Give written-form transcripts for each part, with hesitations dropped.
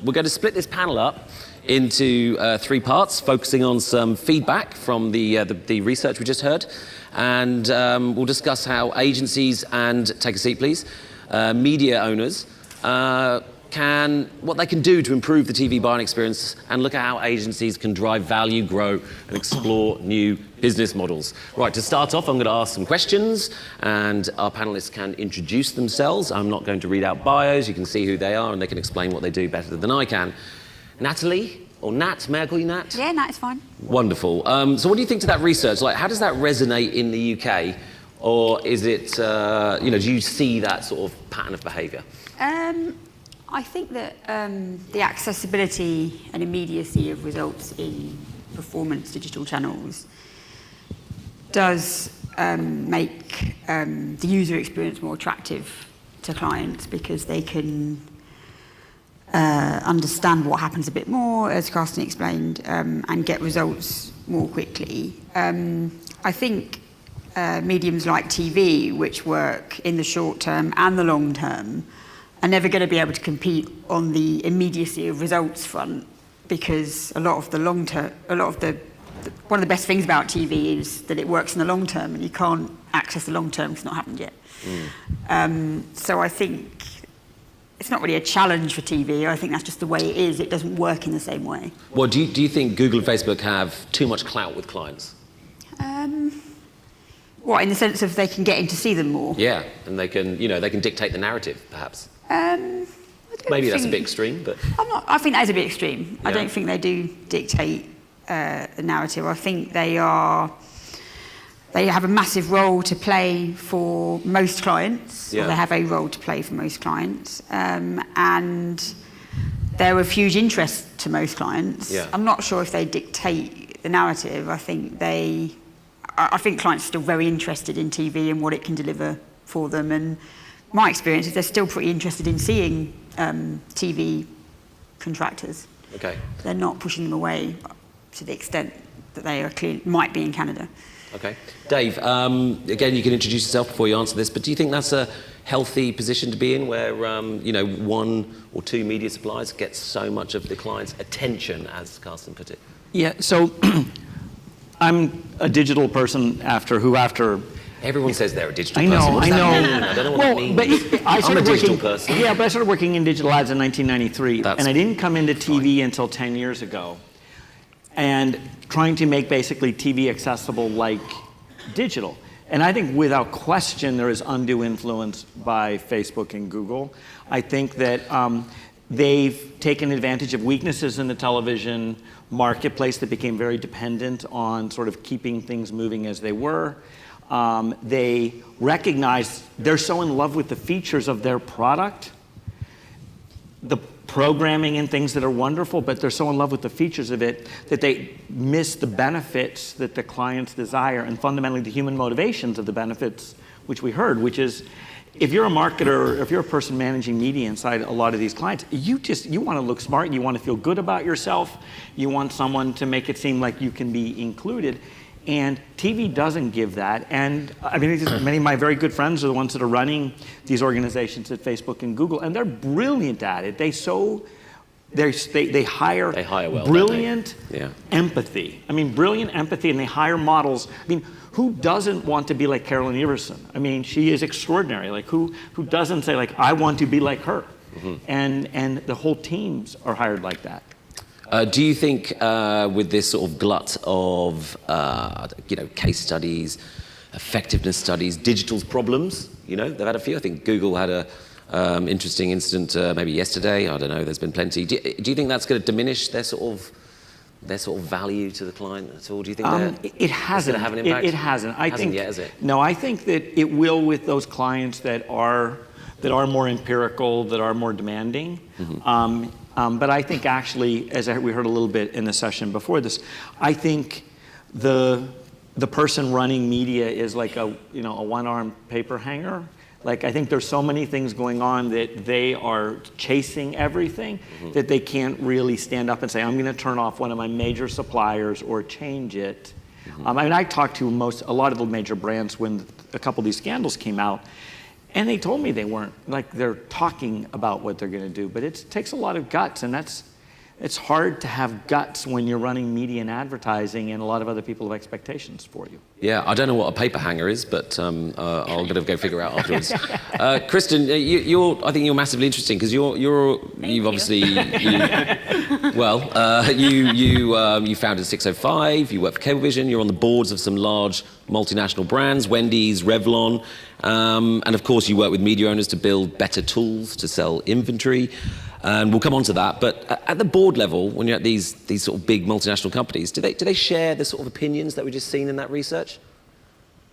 We're going to split this panel up into 3 parts, focusing on some feedback from the research we just heard. And we'll discuss how agencies and, take a seat please, media owners what they can do to improve the TV buying experience, and look at how agencies can drive value, grow, and explore new business models. Right, to start off, I'm going to ask some questions, and our panelists can introduce themselves. I'm not going to read out bios. You can see who they are, and they can explain what they do better than I can. Natalie, or Nat, may I call you Nat? Yeah, Nat is fine. Wonderful. So what do you think to that research? Like, how does that resonate in the UK? Or is it, do you see that sort of pattern of behaviour? I think that the accessibility and immediacy of results in performance digital channels does make the user experience more attractive to clients, because they can understand what happens a bit more, as Carsten explained, and get results more quickly. I think mediums like TV, which work in the short term and the long term, are never going to be able to compete on the immediacy of results front, because one of the best things about TV is that it works in the long term, and you can't access the long term because it's not happened yet. So I think it's not really a challenge for TV. I think that's just the way it is. It doesn't work in the same way. Well, do you think Google and Facebook have too much clout with clients? What, in the sense of they can get in to see them more? Yeah, and they can dictate the narrative, perhaps. Maybe that's a bit extreme, but I think that is a bit extreme. Yeah. I don't think they do dictate the narrative. I think they have a massive role to play for most clients. Yeah. Or they have a role to play for most clients, and they're of huge interest to most clients. Yeah. I'm not sure if they dictate the narrative. I think clients are still very interested in TV and what it can deliver for them. And my experience is they're still pretty interested in seeing TV contractors. okay. They're not pushing them away to the extent that they might be in Canada. Okay. Dave, again, you can introduce yourself before you answer this, but do you think that's a healthy position to be in, where 1 or 2 media suppliers get so much of the client's attention, as Carsten put it? Yeah, so I'm a digital person after. Everyone says they're a digital I know, person. What does I that know. mean? I don't know what that means. I'm a digital person. Yeah, but I started working in digital ads in 1993, and I didn't come into TV until 10 years ago. And trying to make basically TV accessible like digital. And I think without question there is undue influence by Facebook and Google. I think that they've taken advantage of weaknesses in the television marketplace that became very dependent on sort of keeping things moving as they were. They recognize they're so in love with the features of their product, the programming and things that are wonderful, but they're so in love with the features of it that they miss the benefits that the clients desire, and fundamentally the human motivations of the benefits, which we heard, which is, if you're a marketer, if you're a person managing media inside a lot of these clients, you want to look smart, you want to feel good about yourself, you want someone to make it seem like you can be included. And TV doesn't give that. And I mean, many of my very good friends are the ones that are running these organizations at Facebook and Google, and they're brilliant at it. They hire well, brilliant Yeah. empathy. I mean, brilliant empathy, and they hire models. I mean, who doesn't want to be like Carolyn Everson? I mean, she is extraordinary. Like, who doesn't say, like, I want to be like her? Mm-hmm. And the whole teams are hired like that. Do you think with this sort of glut of case studies, effectiveness studies, digital's problems, they've had a few. I think Google had a interesting incident maybe yesterday. I don't know. There's been plenty. Do you think that's going to diminish their sort of value to the client at all? Do you think it hasn't? It's going to have an impact? It hasn't. I think yet, has it? No, I think that it will with those clients that are more empirical, that are more demanding. Mm-hmm. But I think actually, as we heard a little bit in the session before this, I think the person running media is like a one-armed paper hanger. Like, I think there's so many things going on that they are chasing everything, mm-hmm. that they can't really stand up and say, I'm going to turn off one of my major suppliers or change it. Mm-hmm. I mean, I talked to a lot of the major brands when a couple of these scandals came out, And they told me they weren't, like they're talking about what they're going to do, but it takes a lot of guts, and it's hard to have guts when you're running media and advertising and a lot of other people have expectations for you. Yeah, I don't know what a paper hanger is, but I'll go figure out afterwards. Kristen, I think you're massively interesting because you've obviously you founded 605. You work for Cablevision. You're on the boards of some large multinational brands, Wendy's, Revlon, and of course you work with media owners to build better tools to sell inventory. And we'll come on to that. But at the board level, when you're at these sort of big multinational companies, do they share the sort of opinions that we've just seen in that research?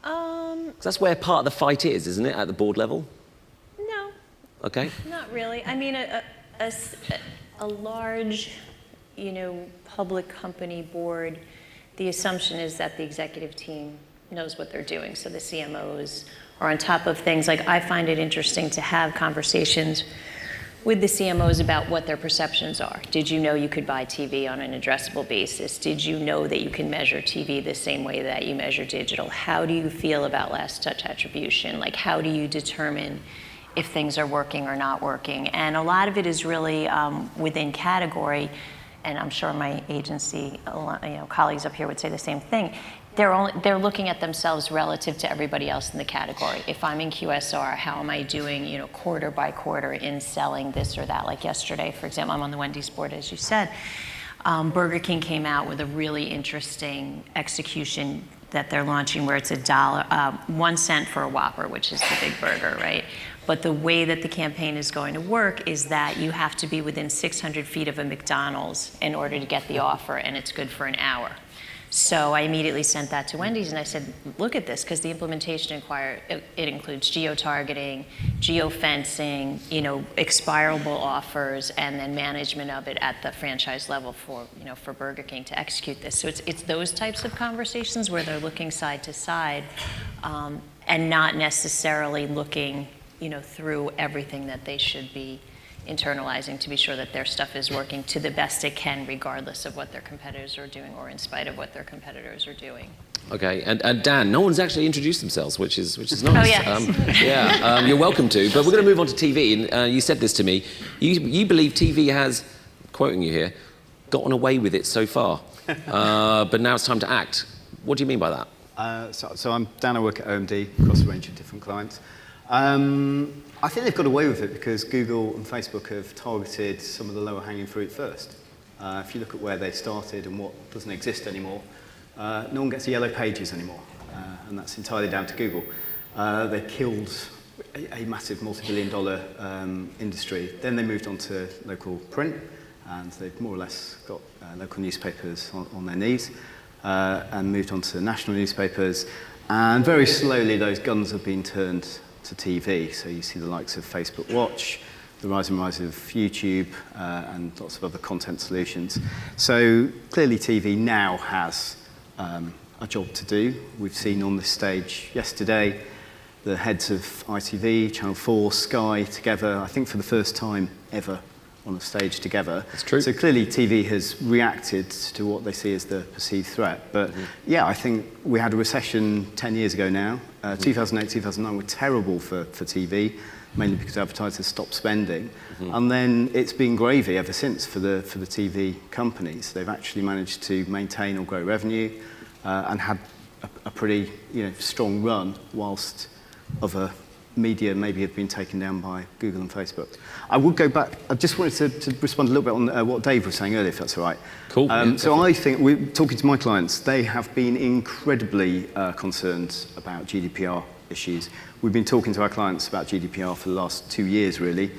'Cause that's where part of the fight is, isn't it, at the board level? No. Okay. Not really. I mean, a large, public company board, the assumption is that the executive team knows what they're doing. So the CMOs are on top of things. Like, I find it interesting to have conversations with the CMOs about what their perceptions are. Did you know you could buy TV on an addressable basis? Did you know that you can measure TV the same way that you measure digital? How do you feel about last touch attribution? Like, how do you determine if things are working or not working? And a lot of it is really within category, and I'm sure my agency colleagues up here would say the same thing. They're looking at themselves relative to everybody else in the category. If I'm in QSR, how am I doing, quarter by quarter in selling this or that? Like yesterday, for example, I'm on the Wendy's board, as you said. Burger King came out with a really interesting execution that they're launching where it's $1 for a Whopper, which is the big burger, right? But the way that the campaign is going to work is that you have to be within 600 feet of a McDonald's in order to get the offer, and it's good for an hour. So I immediately sent that to Wendy's and I said, look at this, because the implementation it includes geo-targeting, geo-fencing, expirable offers, and then management of it at the franchise level for Burger King to execute this. So it's those types of conversations where they're looking side to side and not necessarily looking, through everything that they should be internalizing to be sure that their stuff is working to the best it can, regardless of what their competitors are doing or in spite of what their competitors are doing. Okay, and Dan, no one's actually introduced themselves, which is nice. Oh, yes. You're welcome to. But we're going to move on to TV, and you said this to me. You believe TV has, quoting you here, gotten away with it so far, but now it's time to act. What do you mean by that? So I'm Dan. I work at OMD across a range of different clients. I think they've got away with it because Google and Facebook have targeted some of the lower hanging fruit first. If you look at where they started and what doesn't exist anymore, no one gets the yellow pages anymore, and that's entirely down to Google. They killed a massive multi-billion-dollar industry. Then they moved on to local print, and they've more or less got local newspapers on their knees, and moved on to national newspapers. And very slowly, those guns have been turned to TV. So you see the likes of Facebook Watch, the rise and rise of YouTube, and lots of other content solutions. So clearly TV now has a job to do. We've seen on this stage yesterday the heads of ITV, Channel 4, Sky together, I think for the first time ever on a stage together. That's true. So clearly TV has reacted to what they see as the perceived threat. But yeah, I think we had a recession 10 years ago now. 2008, 2009 were terrible for TV, mainly because advertisers stopped spending. And then it's been gravy ever since for the TV companies. They've actually managed to maintain or grow revenue and had a pretty strong run whilst other media maybe have been taken down by Google and Facebook. I would go back, I just wanted to respond a little bit on what Dave was saying earlier, if that's all right. Cool. So I think, talking to my clients, they have been incredibly concerned about GDPR issues. We've been talking to our clients about GDPR for the last 2 years, really.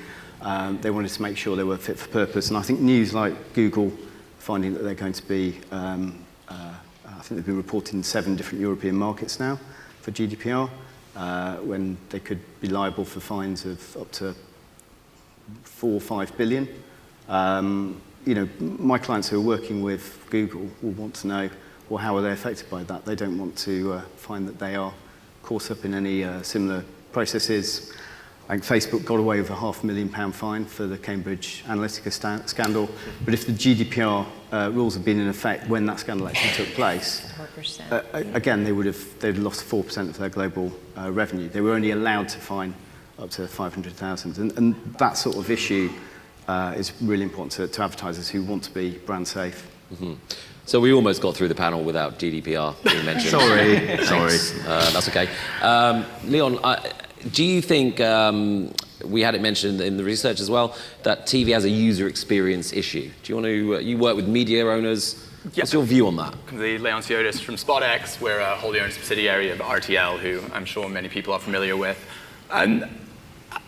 They wanted to make sure they were fit for purpose, and I think news like Google finding that they're going to be, I think they've been reported in 7 different European markets now for GDPR. When they could be liable for fines of up to 4 or 5 billion. My clients who are working with Google will want to know, well, how are they affected by that? They don't want to find that they are caught up in any similar processes. I think Facebook got away with a £500,000 fine for the Cambridge Analytica scandal. But if the GDPR rules had been in effect when that scandal actually took place, again, they'd lost 4% of their global revenue. They were only allowed to fine up to 500,000. And that sort of issue is really important to advertisers who want to be brand safe. Mm-hmm. So we almost got through the panel without GDPR being mentioned. Sorry. That's okay. Leon, do you think, we had it mentioned in the research as well, that TV has a user experience issue? Do you want to, you work with media owners, what's your view on that? Leon Siotis from SpotX. We're a wholly owned subsidiary of RTL, who I'm sure many people are familiar with. And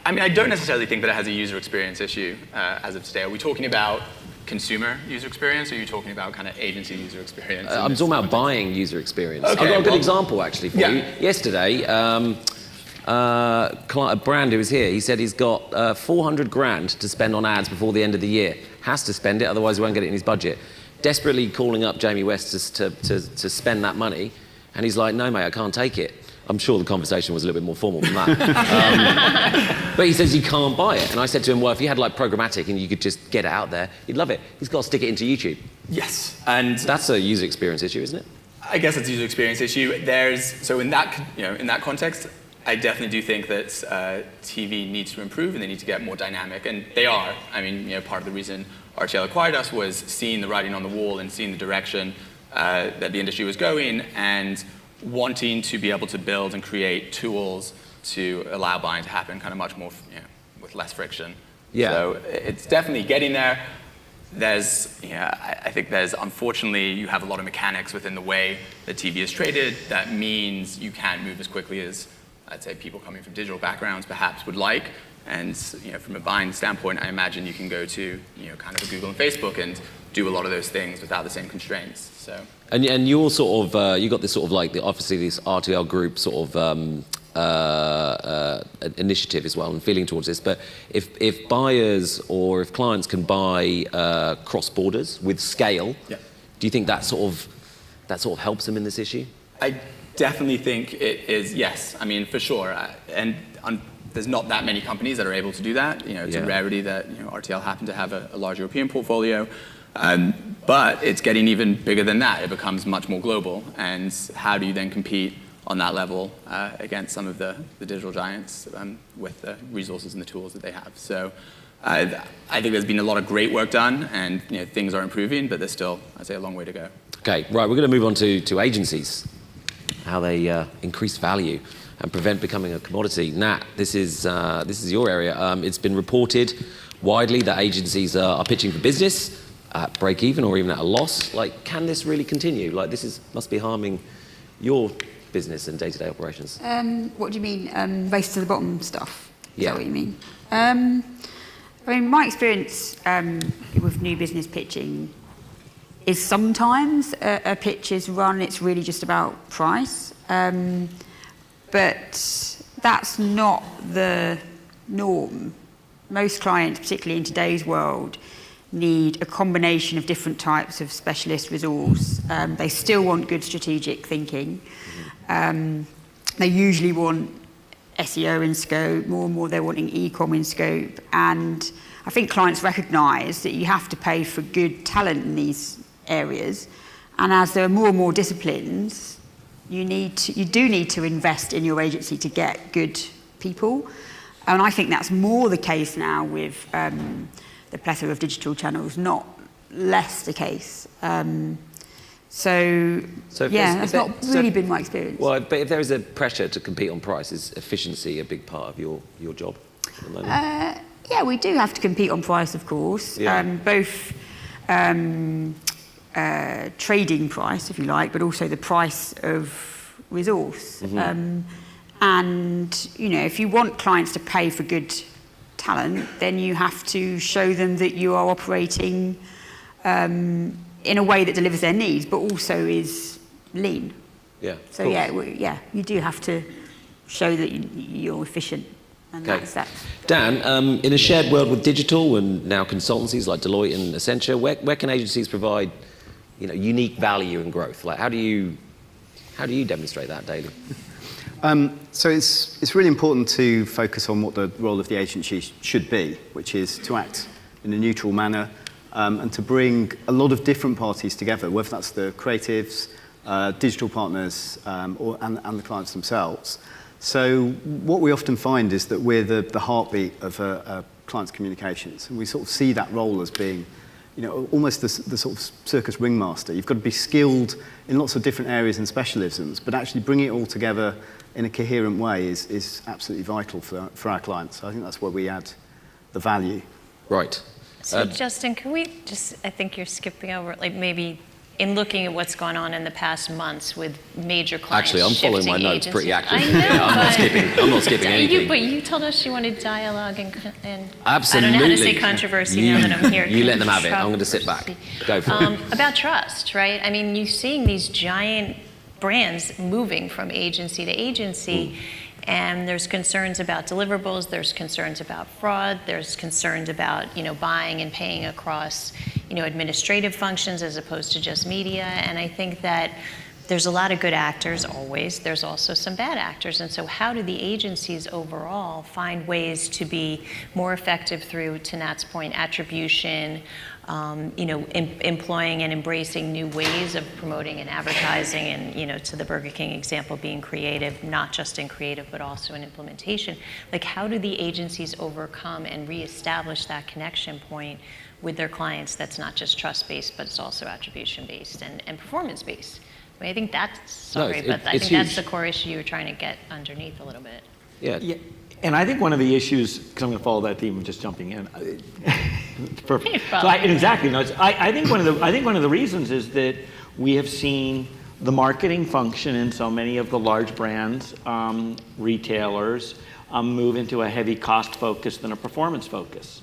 I mean, I don't necessarily think that it has a user experience issue as of today. Are we talking about consumer user experience, or are you talking about kind of agency user experience? I'm talking about buying user experience. Okay, I've got a good example actually for you. Yesterday, a brand who was here, he said he's got 400 grand to spend on ads before the end of the year. Has to spend it, otherwise he won't get it in his budget. Desperately calling up Jamie West to spend that money, and he's like, no mate, I can't take it. I'm sure the conversation was a little bit more formal than that. But he says you can't buy it. And I said to him, well, if you had like programmatic and you could just get it out there, you'd love it. He's got to stick it into YouTube. Yes, and that's a user experience issue, isn't it? I guess it's a user experience issue. So in that context, I definitely do think that TV needs to improve and they need to get more dynamic, and they are. I mean, part of the reason RTL acquired us was seeing the writing on the wall and seeing the direction that the industry was going, and wanting to be able to build and create tools to allow buying to happen kind of much more, with less friction. Yeah. So it's definitely getting there. I think unfortunately, you have a lot of mechanics within the way that TV is traded. That means you can't move as quickly as, I'd say, people coming from digital backgrounds perhaps would like. And from a buying standpoint, I imagine you can go to kind of a Google and Facebook and do a lot of those things without the same constraints. So. And you're sort of you got this sort of like obviously this RTL group sort of initiative as well and feeling towards this. But if buyers or if clients can buy cross borders with scale, do you think that sort of helps them in this issue? I definitely think it is. Yes, I mean for sure. There's not that many companies that are able to do that. It's a rarity that RTL happen to have a large European portfolio. But it's getting even bigger than that. It becomes much more global. And how do you then compete on that level against some of the digital giants with the resources and the tools that they have? So I think there's been a lot of great work done, and things are improving, but there's still, I'd say, a long way to go. Okay, right, we're going to move on to agencies, how they increase value and prevent becoming a commodity. Nat, this is your area. It's been reported widely that agencies are pitching for business at break even or even at a loss. Like, can this really continue? Like, must be harming your business and day-to-day operations. What do you mean, race to the bottom stuff? Is that what you mean? I mean, my experience with new business pitching is sometimes a pitch is run, it's really just about price. But that's not the norm. Most clients, particularly in today's world, need a combination of different types of specialist resource. They still want good strategic thinking. They usually want SEO in scope. More and more they're wanting e-com in scope. And I think clients recognise that you have to pay for good talent in these areas. And as there are more and more disciplines, you do need to invest in your agency to get good people. And I think that's more the case now with the plethora of digital channels, not less the case. That's not really been my experience. Well, but if there is a pressure to compete on price, is efficiency a big part of your job at the moment? Yeah, we do have to compete on price, of course. Yeah. Both trading price, if you like, but also the price of resource. And if you want clients to pay for good talent, then you have to show them that you are operating in a way that delivers their needs, but also is lean. Yeah. So you do have to show that you're efficient, and that's that. Dan, in a shared world with digital and now consultancies like Deloitte and Accenture, where can agencies provide, unique value and growth? Like, how do you demonstrate that daily? So it's really important to focus on what the role of the agency should be, which is to act in a neutral manner and to bring a lot of different parties together, whether that's the creatives, digital partners, and the clients themselves, So what we often find is that we're the heartbeat of a client's communications, and we sort of see that role as being, almost the sort of circus ringmaster. You've got to be skilled in lots of different areas and specialisms, but actually bringing it all together in a coherent way is absolutely vital for our clients. So I think that's where we add the value. Right. So Justin, can we just, I think you're skipping over, like maybe in looking at what's gone on in the past months with major clients. Actually, I'm following my notes agencies. pretty accurately. I know, Yeah, I'm not skipping anything. But you told us you wanted dialogue and Absolutely. I don't know how to say controversy now that I'm here. You let them have it. I'm going to sit back. Go for it. About trust, right? I mean, you're seeing these giant brands moving from agency to agency. And there's concerns about deliverables, there's concerns about fraud, there's concerns about, buying and paying across, administrative functions as opposed to just media. And I think that there's a lot of good actors always, there's also some bad actors. And so how do the agencies overall find ways to be more effective through, to Nat's point, attribution, employing and embracing new ways of promoting and advertising, and to the Burger King example, being creative, not just in creative but also in implementation. Like, how do the agencies overcome and reestablish that connection point with their clients that's not just trust-based but it's also attribution-based and performance-based? I mean, I think that's I think that's the core issue you were trying to get underneath a little bit. Yeah. And I think one of the issues, because I'm going to follow that theme of just jumping in. It's perfect. So exactly. No, I think one of the reasons is that we have seen the marketing function in so many of the large brands, retailers, move into a heavy cost focus than a performance focus,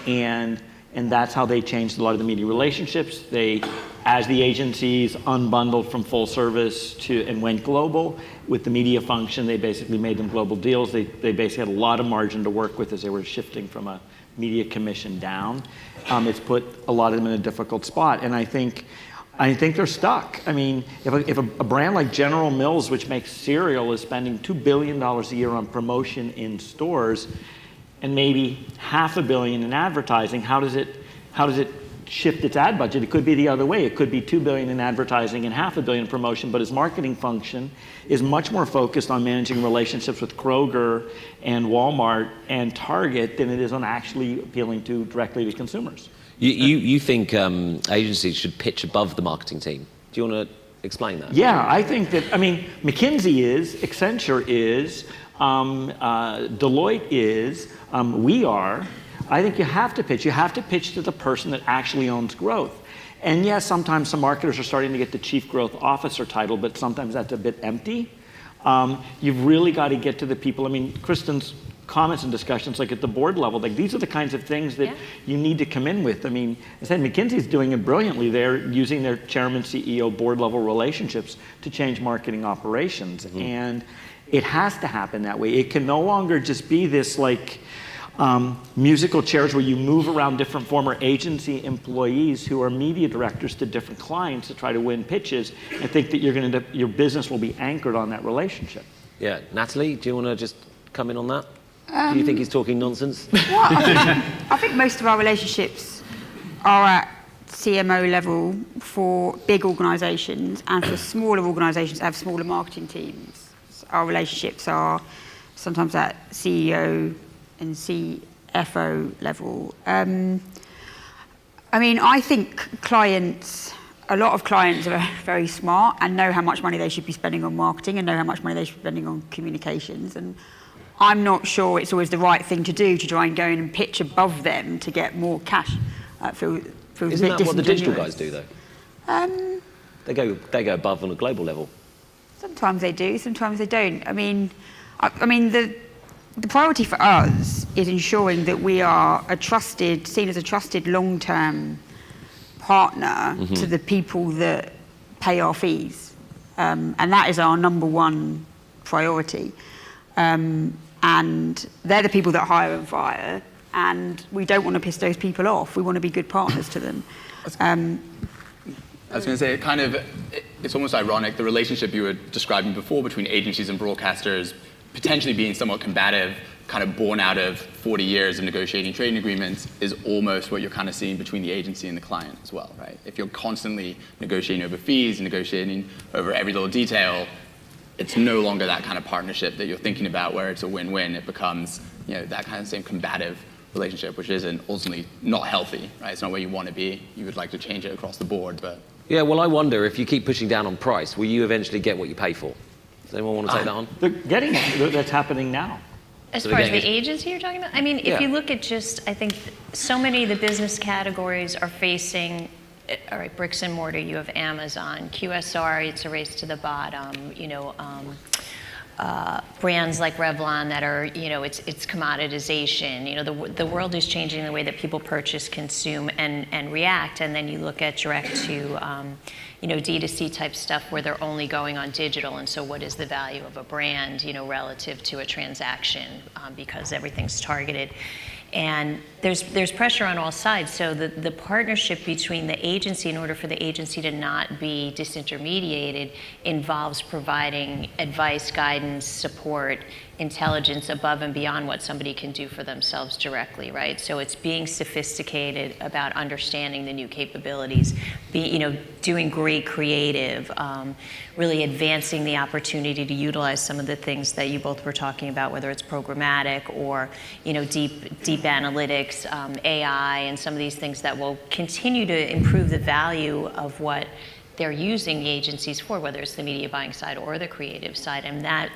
and that's how they changed a lot of the media relationships. As the agencies unbundled from full service and went global with the media function, they basically made them global deals. They basically had a lot of margin to work with as they were shifting from a media commission down. It's put a lot of them in a difficult spot, and I think they're stuck. I mean, if a brand like General Mills, which makes cereal, is spending $2 billion a year on promotion in stores, and maybe $500 million in advertising, how does it shift its ad budget? It could be the other way. It could be $2 billion in advertising and $500 million in promotion, but its marketing function is much more focused on managing relationships with Kroger and Walmart and Target than it is on actually appealing directly to consumers. You think agencies should pitch above the marketing team? Do you want to explain that? Yeah, I think that, McKinsey is, Accenture is, Deloitte is, we are. I think you have to pitch. You have to pitch to the person that actually owns growth. And yes, sometimes some marketers are starting to get the chief growth officer title, but sometimes that's a bit empty. You've really got to get to the people. Kristen's comments and discussions, like at the board level, like these are the kinds of things that you need to come in with. I said McKinsey's doing it brilliantly. They're using their chairman, CEO, board level relationships to change marketing operations. Mm-hmm. And it has to happen that way. It can no longer just be this musical chairs where you move around different former agency employees who are media directors to different clients to try to win pitches and think that your business will be anchored on that relationship. Yeah. Natalie, do you want to just come in on that? Do you think he's talking nonsense? Well, I think most of our relationships are at CMO level for big organisations, and for smaller organisations that have smaller marketing teams. Our relationships are sometimes at CEO and CFO level. I think a lot of clients are very smart and know how much money they should be spending on marketing and know how much money they should be spending on communications. And I'm not sure it's always the right thing to do to try and go in and pitch above them to get more cash. Feels Isn't that what the digital guys do, though? They go above on a global level. Sometimes they do, sometimes they don't. The priority for us is ensuring that we are seen as a trusted long-term partner to the people that pay our fees. And that is our number one priority. And they're the people that hire and fire, and we don't want to piss those people off. We want to be good partners to them. I was going to say, it's almost ironic, the relationship you were describing before between agencies and broadcasters potentially being somewhat combative, kind of born out of 40 years of negotiating trading agreements, is almost what you're kind of seeing between the agency and the client as well, right? If you're constantly negotiating over fees, negotiating over every little detail, it's no longer that kind of partnership that you're thinking about where it's a win-win. It becomes, that kind of same combative relationship, which isn't ultimately not healthy, right? It's not where you want to be. You would like to change it across the board, but. Yeah, well, I wonder if you keep pushing down on price, will you eventually get what you pay for? Does anyone want to take that on? They're getting it. That's happening now. As far as the agency you're talking about? I mean, if you look at I think so many of the business categories are facing, all right, bricks and mortar, you have Amazon, QSR, it's a race to the bottom, brands like Revlon that are, it's commoditization. The world is changing the way that people purchase, consume, and react. And then you look at direct to, D2C type stuff where they're only going on digital. And so what is the value of a brand, relative to a transaction, because everything's targeted. And there's pressure on all sides. So the partnership between the agency, in order for the agency to not be disintermediated, involves providing advice, guidance, support, intelligence above and beyond what somebody can do for themselves directly, right? So it's being sophisticated about understanding the new capabilities, doing great creative, really advancing the opportunity to utilize some of the things that you both were talking about, whether it's programmatic or deep analytics, AI, and some of these things that will continue to improve the value of what they're using the agencies for, whether it's the media buying side or the creative side. And that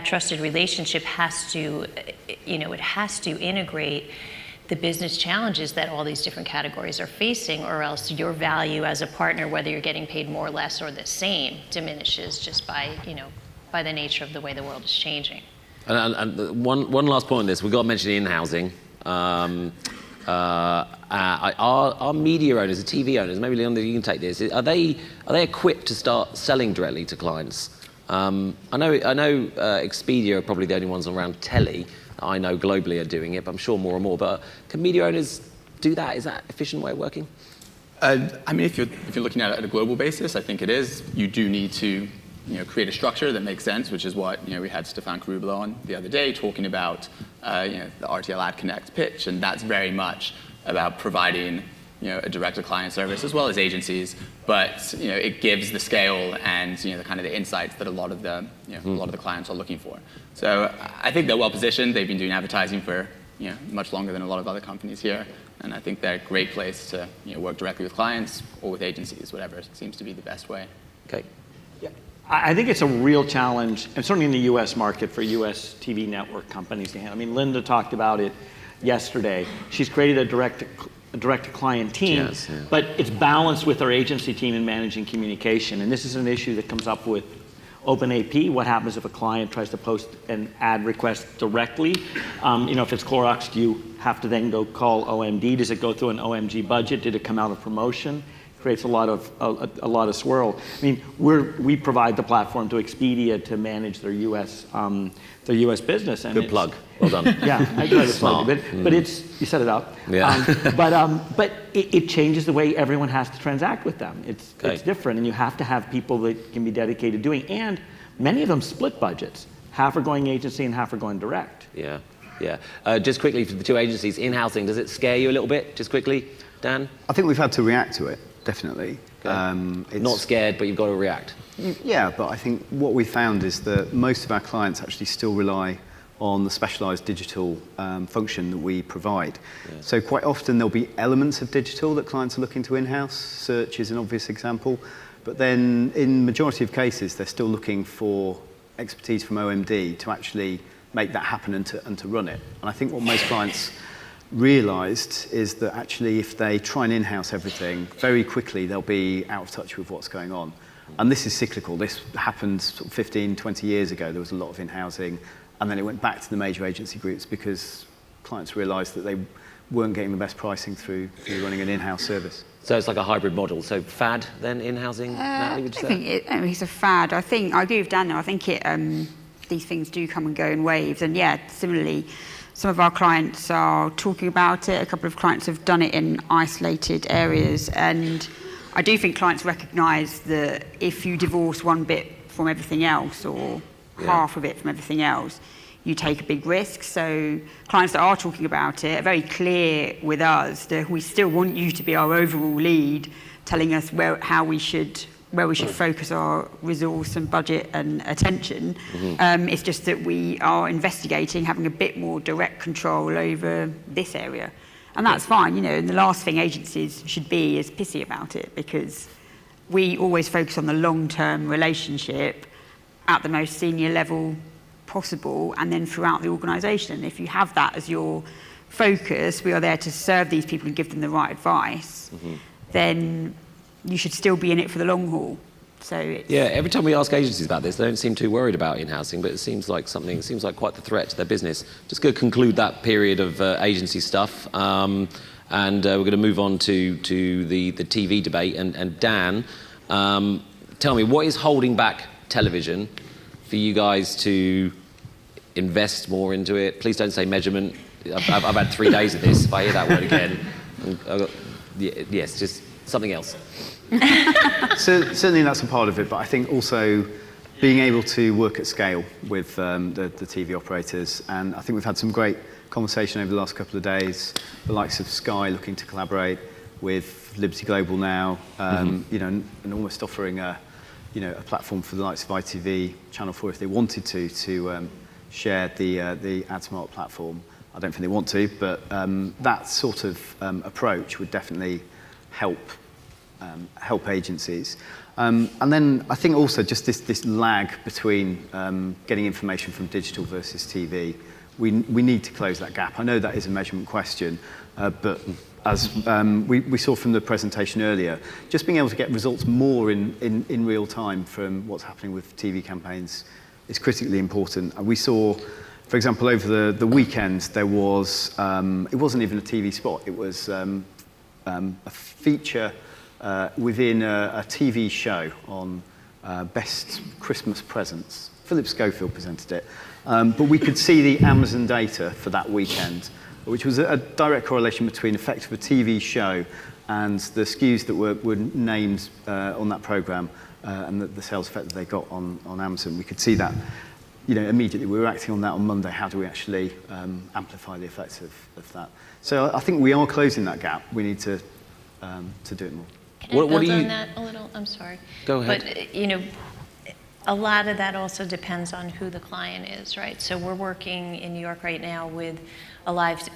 trusted relationship has to, it has to integrate the business challenges that all these different categories are facing, or else your value as a partner, whether you're getting paid more or less or the same, diminishes just by the nature of the way the world is changing. And one last point on this, we've got to mention in-housing. Are media owners, the TV owners, maybe Leon, you can take this, are they equipped to start selling directly to clients? I know Expedia are probably the only ones around telly I know globally are doing it, but I'm sure more and more. But can media owners do that? Is that an efficient way of working? I mean, if you're looking at it at a global basis, I think it is. You do need to create a structure that makes sense, which is what we had Stefan Krubel on the other day talking about the RTL Ad Connect pitch, and that's very much about providing a direct-to-client service as well as agencies, but it gives the scale and the kind of the insights that a lot of the a lot of the clients are looking for. So I think they're well positioned. They've been doing advertising for much longer than a lot of other companies here, and I think they're a great place to work directly with clients or with agencies, whatever seems to be the best way. Okay. I think it's a real challenge, and certainly in the U.S. market, for U.S. TV network companies to handle. I mean, Linda talked about it yesterday. She's created a direct-to-client team, but it's balanced with our agency team in managing communication. And this is an issue that comes up with OpenAP. What happens if a client tries to post an ad request directly? If it's Clorox, do you have to then go call OMD? Does it go through an OMG budget? Did it come out of promotion? Creates a lot of swirl. I mean, we provide the platform to Expedia to manage their U.S. business. And good plug. Well done. Yeah, I tried to plug it, but you set it up. Yeah. But it changes the way everyone has to transact with them. It's different, and you have to have people that can be dedicated doing. And many of them split budgets. Half are going agency and half are going direct. Yeah. Just quickly for the two agencies, in-housing, does it scare you a little bit? Just quickly, Dan. I think we've had to react to it. Definitely. Okay. Not scared, but you've got to react. Yeah, but I think what we found is that most of our clients actually still rely on the specialised digital function that we provide. Yeah. So quite often there'll be elements of digital that clients are looking to in-house. Search is an obvious example. But then in majority of cases, they're still looking for expertise from OMD to actually make that happen and to run it. And I think what most clients realised is that actually if they try and in-house everything, very quickly they'll be out of touch with what's going on. And this is cyclical. This happened sort of 15, 20 years ago. There was a lot of in-housing, and then it went back to the major agency groups because clients realised that they weren't getting the best pricing through running an in-house service. So it's like a hybrid model. So fad then in-housing, Natalie, would you say? I think it's a fad. I agree with Dan now. I think these things do come and go in waves. And yeah, similarly, some of our clients are talking about it. A couple of clients have done it in isolated areas. And I do think clients recognise that if you divorce one bit from everything else or half of it from everything else, you take a big risk. So clients that are talking about it are very clear with us that we still want you to be our overall lead, telling us how we should where we should focus our resource and budget and attention. It's just that we are investigating, having a bit more direct control over this area. And that's fine, you know, and the last thing agencies should be is pissy about it, because we always focus on the long-term relationship at the most senior level possible and then throughout the organisation. If you have that as your focus, we are there to serve these people and give them the right advice, then you should still be in it for the long haul. So yeah, every time we ask agencies about this, they don't seem too worried about in-housing, but it seems like quite the threat to their business. Just going to conclude that period of agency stuff, and we're going to move on to the TV debate. And Dan, tell me, what is holding back television for you guys to invest more into it? Please don't say measurement. I've had 3 days of this. If I hear that word again, yes, just something else. So certainly that's a part of it, but I think also being able to work at scale with the TV operators, and I think we've had some great conversation over the last couple of days, the likes of Sky looking to collaborate with Liberty Global now, you know, and almost offering a platform for the likes of ITV, Channel 4 if they wanted to share the AdSmart platform. I don't think they want to, but that sort of approach would definitely help agencies. And then I think also just this lag between getting information from digital versus TV. We need to close that gap. I know that is a measurement question, but as we saw from the presentation earlier, just being able to get results more in real time from what's happening with TV campaigns is critically important. And we saw, for example, over the weekend, there was, it wasn't even a TV spot, it was a feature within a TV show on best Christmas presents. Philip Schofield presented it. But we could see the Amazon data for that weekend, which was a direct correlation between the effect of a TV show and the SKUs that were named on that programme and the sales effect that they got on Amazon. We could see that, you know, immediately. We were acting on that on Monday. How do we actually amplify the effects of that? So I think we are closing that gap. We need to do it more. Can I build on that a little? I'm sorry. Go ahead. But, you know, a lot of that also depends on who the client is, right? So we're working in New York right now with a live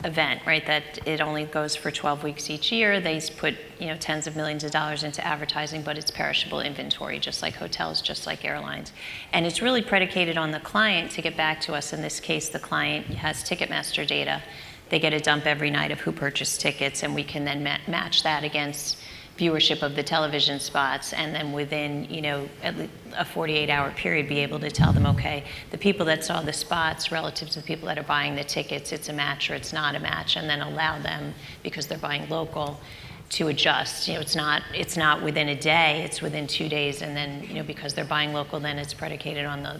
event, right? That it only goes for 12 weeks each year. They put, you know, tens of millions of dollars into advertising, but it's perishable inventory, just like hotels, just like airlines. And it's really predicated on the client to get back to us. In this case, the client has Ticketmaster data. They get a dump every night of who purchased tickets, and we can then match that against viewership of the television spots, and then within, you know, at least a 48-hour period, be able to tell them, okay, the people that saw the spots relative to the people that are buying the tickets, it's a match or it's not a match, and then allow them, because they're buying local, to adjust. You know, it's not within a day, it's within 2 days, and then, you know, because they're buying local, then it's predicated on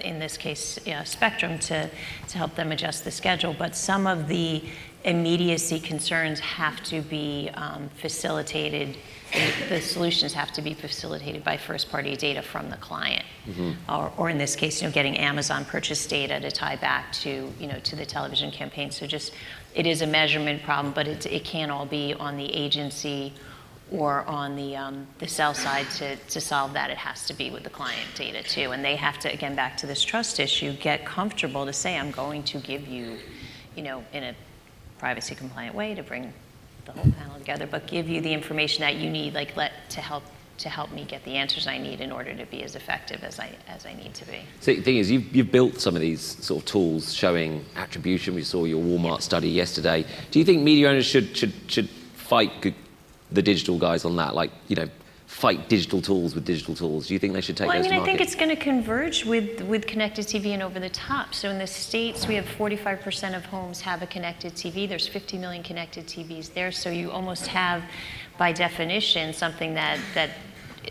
in this case, Spectrum to help them adjust the schedule. But some of the immediacy concerns have to be facilitated. The solutions have to be facilitated by first-party data from the client, or in this case, you know, getting Amazon purchase data to tie back to, you know, to the television campaign. So just, it is a measurement problem, but it can't all be on the agency or on the sell side to solve that. It has to be with the client data too, and they have to, again, back to this trust issue, get comfortable to say, I'm going to give you, you know, in a privacy compliant way to bring the whole panel together, but give you the information that you need, like to help me get the answers I need in order to be as effective as I need to be. So the thing is, you've built some of these sort of tools showing attribution. We saw your Walmart study yesterday. Do you think media owners should fight the digital guys on that? Like, you know, fight digital tools with digital tools? Do you think they should take those to market? I think it's going to converge with connected TV and over the top. So in the States, we have 45% of homes have a connected TV. There's 50 million connected TVs there. So you almost have, by definition, something that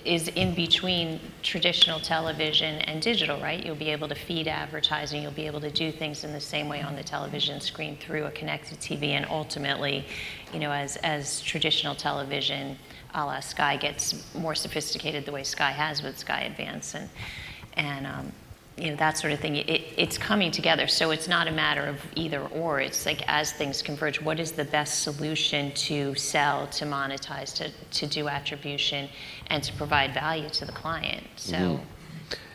is in between traditional television and digital, right? You'll be able to feed advertising. You'll be able to do things in the same way on the television screen through a connected TV. And ultimately, you know, as traditional television, a la Sky, gets more sophisticated the way Sky has with Sky Advance, and that sort of thing. It's coming together. So it's not a matter of either or. It's like as things converge, what is the best solution to sell, to monetize, to do attribution, and to provide value to the client? So,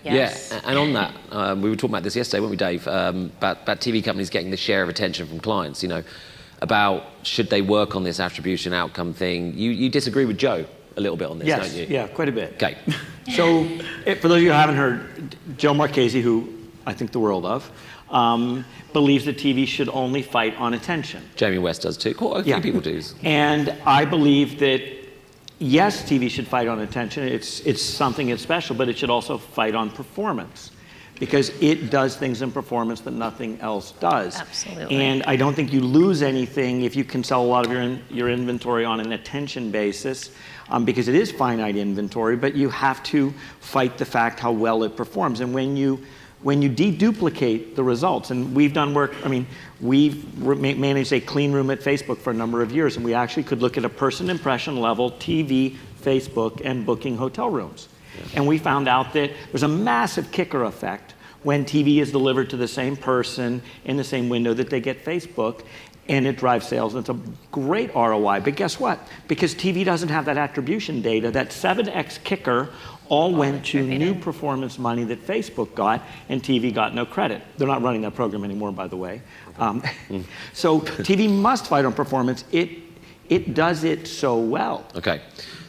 yes. Yeah, and on that, we were talking about this yesterday, weren't we, Dave? About TV companies getting the share of attention from clients. About should they work on this attribution outcome thing. You disagree with Joe a little bit on this, yes, don't you? Yeah, quite a bit. Okay. So, for those of you who haven't heard, Joe Marchese, who I think the world of, believes that TV should only fight on attention. Jamie West does too. Quite a few people do. And I believe that, yes, TV should fight on attention. It's something that's special, but it should also fight on performance, because it does things in performance that nothing else does. Absolutely. And I don't think you lose anything if you can sell a lot of your inventory on an attention basis, because it is finite inventory, but you have to fight the fact how well it performs. And when you deduplicate the results, and we've done work, we've managed a clean room at Facebook for a number of years, and we actually could look at a person impression level, TV, Facebook, and booking hotel rooms. And we found out that there's a massive kicker effect when TV is delivered to the same person in the same window that they get Facebook, and it drives sales, and it's a great ROI. But guess what? Because TV doesn't have that attribution data, that 7x kicker all went to new performance money that Facebook got, and TV got no credit. They're not running that program anymore, by the way. So TV must fight on performance. It does it so well. Okay.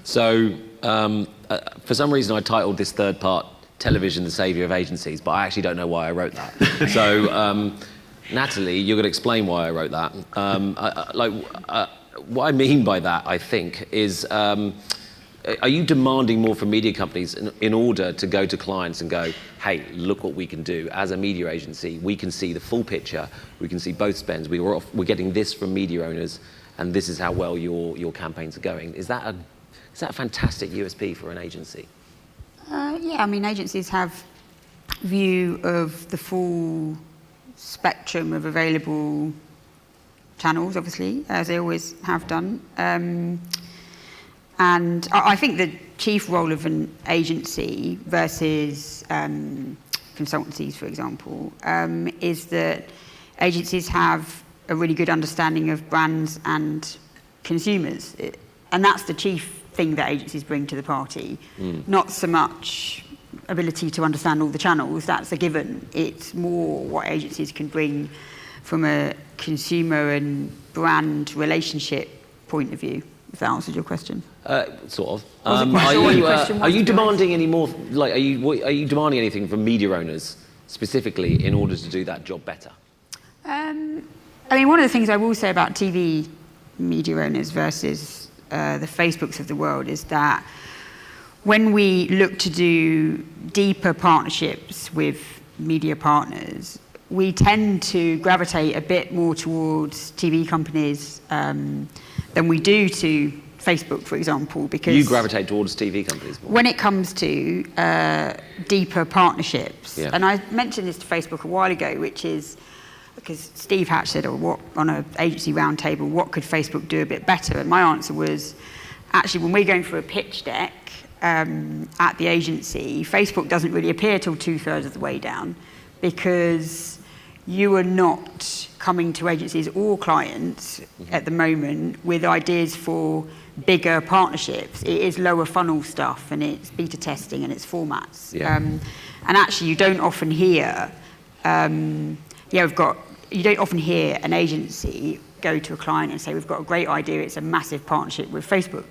So for some reason I titled this third part Television, the Savior of Agencies, but I actually don't know why I wrote that. So Natalie, you're going to explain why I wrote that. What I mean by that, I think, is are you demanding more from media companies in order to go to clients and go, hey, look what we can do. As a media agency, we can see the full picture. We can see both spends. We're getting this from media owners, and this is how well your campaigns are going. Is that a fantastic USP for an agency? Yeah, agencies have view of the full spectrum of available channels, obviously, as they always have done. And I think the chief role of an agency versus consultancies, for example, is that agencies have a really good understanding of brands and consumers. And that's the chief thing that agencies bring to the party. Not so much ability to understand all the channels, that's a given. It's more what agencies can bring from a consumer and brand relationship point of view, if that answers your question. Sort of. Are you demanding any more, are you demanding anything from media owners specifically in order to do that job better? One of the things I will say about TV media owners versus the Facebooks of the world is that when we look to do deeper partnerships with media partners, we tend to gravitate a bit more towards TV companies than we do to Facebook, for example, because you gravitate towards TV companies more. When it comes to deeper partnerships, and I mentioned this to Facebook a while ago, which is because Steve Hatch said, on an agency roundtable, what could Facebook do a bit better? And my answer was, actually, when we're going for a pitch deck at the agency, Facebook doesn't really appear till 2/3 of the way down, because you are not coming to agencies or clients at the moment with ideas for bigger partnerships. It is lower funnel stuff, and it's beta testing, and it's formats. And actually, you don't often hear, you don't often hear an agency go to a client and say, we've got a great idea, it's a massive partnership with Facebook.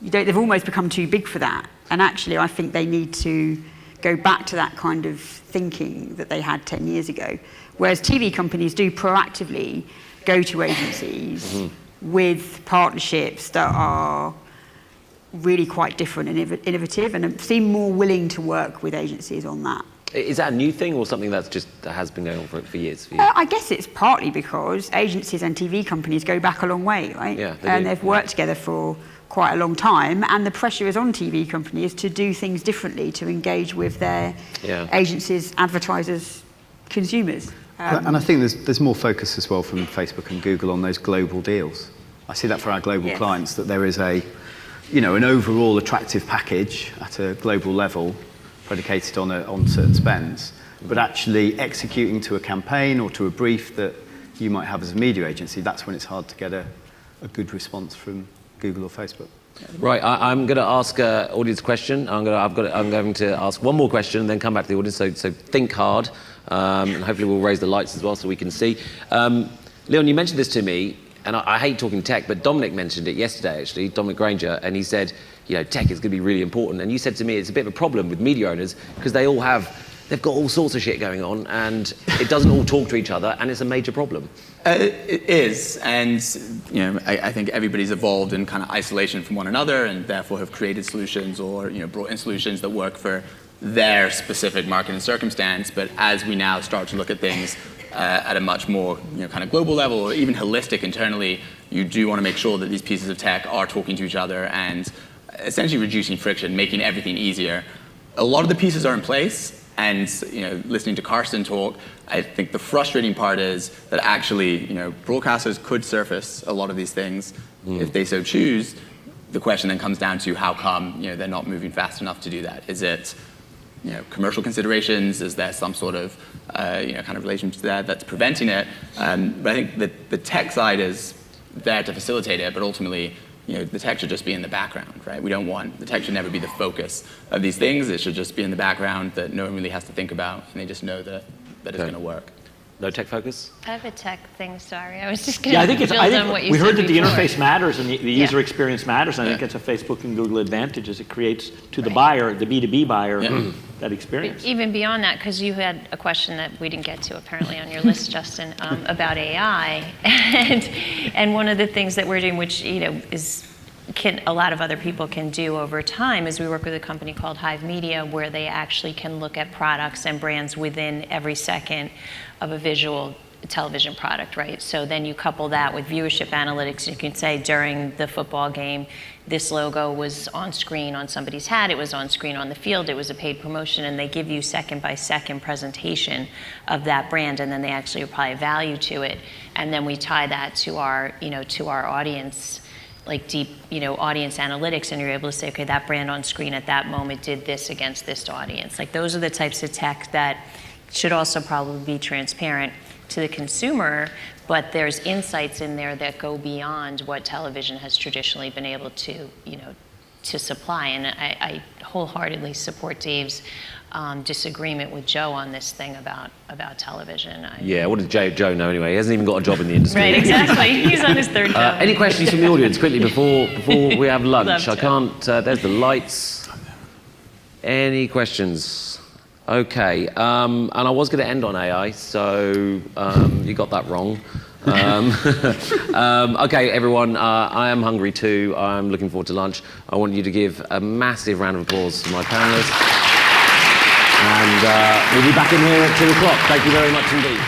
They've almost become too big for that. And actually, I think they need to go back to that kind of thinking that they had 10 years ago. Whereas TV companies do proactively go to agencies with partnerships that are really quite different and innovative, and seem more willing to work with agencies on that. Is that a new thing or something that has been going on for years for you? I guess it's partly because agencies and TV companies go back a long way, right? Yeah, and they've worked together for quite a long time, and the pressure is on TV companies to do things differently, to engage with their agencies, advertisers, consumers. And I think there's more focus as well from Facebook and Google on those global deals. I see that for our global clients, that there is an overall attractive package at a global level predicated on certain spends. but actually executing to a campaign or to a brief that you might have as a media agency, that's when it's hard to get a good response from Google or Facebook. Right, I'm going to ask an audience question. I'm going to ask one more question and then come back to the audience. So think hard, and hopefully we'll raise the lights as well so we can see. Leon, you mentioned this to me, and I hate talking tech, but Dominic mentioned it yesterday, actually, Dominic Granger, and he said, tech is going to be really important. And you said to me it's a bit of a problem with media owners because they've got all sorts of shit going on, and it doesn't all talk to each other, and it's a major problem. It is, and I think everybody's evolved in kind of isolation from one another, and therefore have created solutions or brought in solutions that work for their specific market and circumstance. But as we now start to look at things at a much more kind of global level, or even holistic internally, you do want to make sure that these pieces of tech are talking to each other and essentially reducing friction, making everything easier. A lot of the pieces are in place. And listening to Carsten talk, I think the frustrating part is that actually, broadcasters could surface a lot of these things if they so choose. The question then comes down to how come they're not moving fast enough to do that. Is it commercial considerations? Is there some sort of kind of relationship there that's preventing it? But I think that the tech side is there to facilitate it, but ultimately, the tech should just be in the background, right? The tech should never be the focus of these things. It should just be in the background that no one really has to think about, and they just know that it's going to work. No tech focus? I have a tech thing, sorry. I was just going to build on what you said we heard that the before. interface matters and the user experience matters, and I think it's a Facebook and Google advantage as it creates to the buyer, the B2B buyer, that experience. But even beyond that, because you had a question that we didn't get to apparently on your list, Justin, about AI, and one of the things that we're doing, which a lot of other people can do over time, is we work with a company called Hive Media, where they actually can look at products and brands within every second of a visual television product, right? So then you couple that with viewership analytics. You can say during the football game, this logo was on screen on somebody's hat, it was on screen on the field, it was a paid promotion, and they give you second by second presentation of that brand, and then they actually apply a value to it. And then we tie that to our audience, like deep, audience analytics, and you're able to say, okay, that brand on screen at that moment did this against this audience. Like those are the types of tech that should also probably be transparent to the consumer, but there's insights in there that go beyond what television has traditionally been able to, to supply. And I wholeheartedly support Dave's disagreement with Joe on this thing about television. What does Joe know anyway? He hasn't even got a job in the industry. Right, exactly. He's on his third job. Any questions from the audience quickly before we have lunch? I can't, there's the lights. Any questions? Okay, and I was going to end on AI, so you got that wrong. Okay, everyone, I am hungry too. I'm looking forward to lunch. I want you to give a massive round of applause to my panelists. And we'll be back in here at 2 o'clock. Thank you very much indeed.